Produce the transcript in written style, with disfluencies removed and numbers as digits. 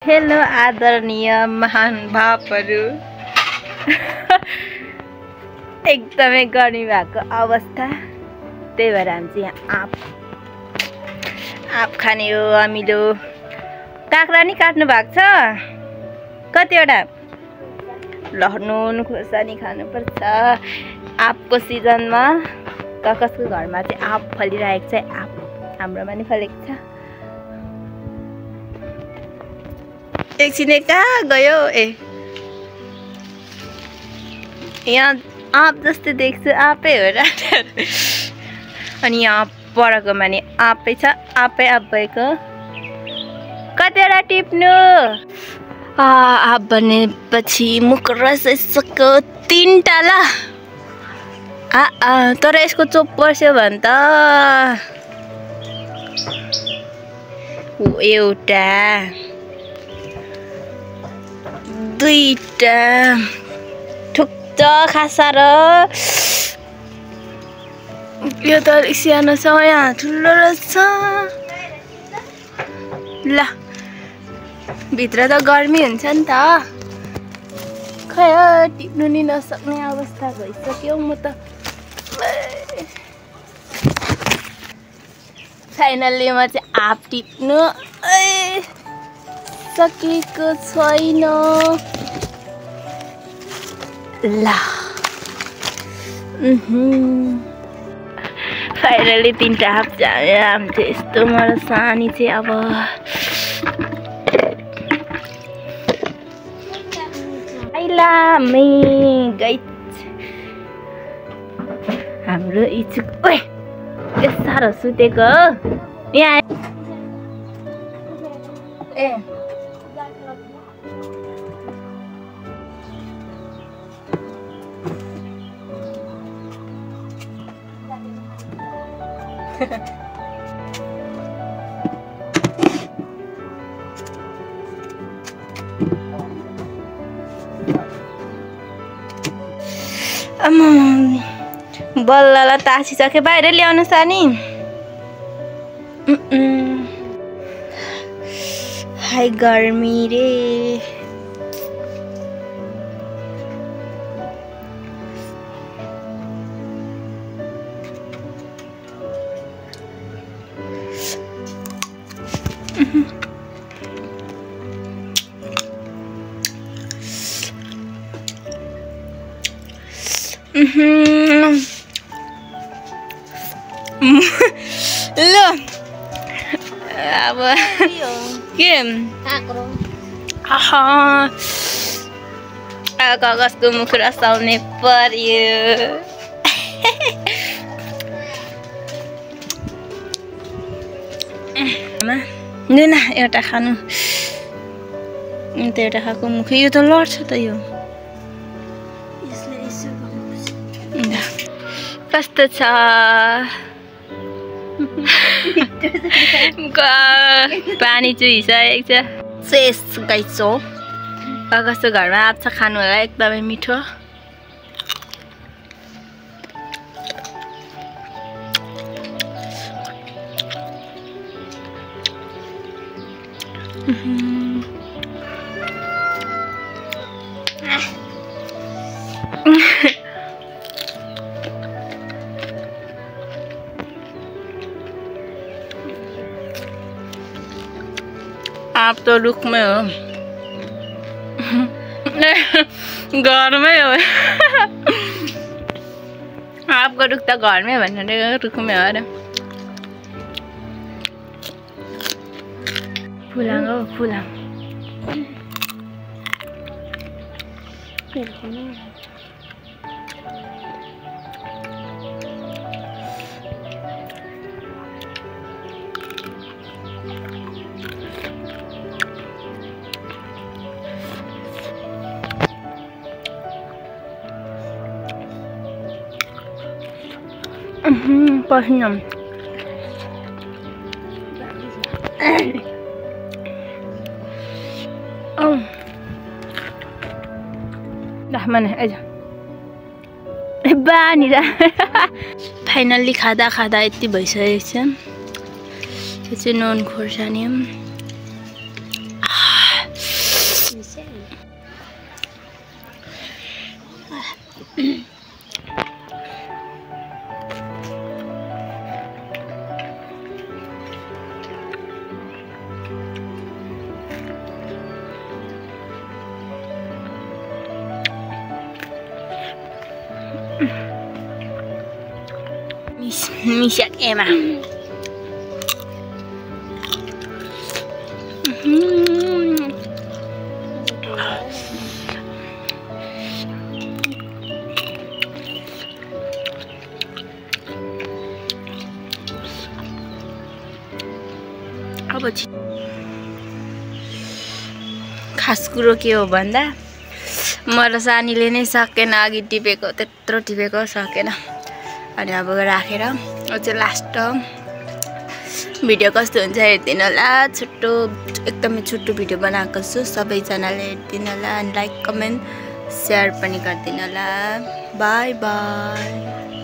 Hello आदरणीय महानुभावहरु एकदमै गर्मी भएको अवस्था त्यही भएर हामी चाहिँ यहाँ आँप खाने हो अमिलो काँक्रा नि काट्नु भएको छ कतिवटा नुन खोर्सानी खानुपर्छ आँपको सिजनमा कसको घरमा चाहिँ आँप फलिरहेको छ आँप हाम्रोमा नि फलेको छ एकछिन कहाँ गयो यहाँ आँप जस्तै देख्छु आँपै हो र अनि यहाँ परको माने आँपै छ आँपै आँप भएको कतिवटा टिप्नु आँप भनेपछि मुख रस यसको 3टा ल तर यसको चोप पर्स्यो भने त एउटा 2टा ठुक्क खासा र यो त अलिक सानो छ यहाँ ठुलो रहेछ ल भित्र त गर्मी हुन्छ नि त खै टिप्नु नि नसक्ने अवस्था भइसक्यो म त फाइनल्ली म चाहिँ आँप टिप्नु सकेको छैन ल फाइनली 3टा आँप चाहिँ हाम्रो यस्तो मेरो सानी चाहिँ अब आइलामै गइ हाम्रो इचुक ओए के साह्रो सुतेको यहाँ ए बल्ल तासिसके बाहिर ल्याउनु सानी हाय गर्मी रे ल अब के कागजको मुख रसाउने पर्यो न एउटा खानु त एउटा खाएको मुख यो त लड्छ त यो कस्तो छ पानी चुहिसकेको छ शेष गाइसो कस्तो घरमा आँप छ खानु होला एकदमै मिठो आँप त रुखमै हो घरमै हो आँपको रुख त घरमै भन्ने रुखमै हो र फुलाङ हो फुलाङ पसिना mana aja बानी फाइनल्ली खादा खादा यति भइसकेको छ यो चाहिँ नुन खोर्सानी Misakiema. अब खास कुरो के हो भन्दा म र सानीले नै सकेन अघि टिपेको त्यत्रो टिपेको सकेन अनि अब राखेर चाहिँ लास्ट भिडियो कस्तो हुन्छ हेर्दिनु होला छिट्टो एकदमै छिट्टो भिडियो बनाएको छु सबैजनाले हेर्दिनु होला अनि लाइक कमेन्ट शेयर पनि गरिदिनु होला बाई बाई।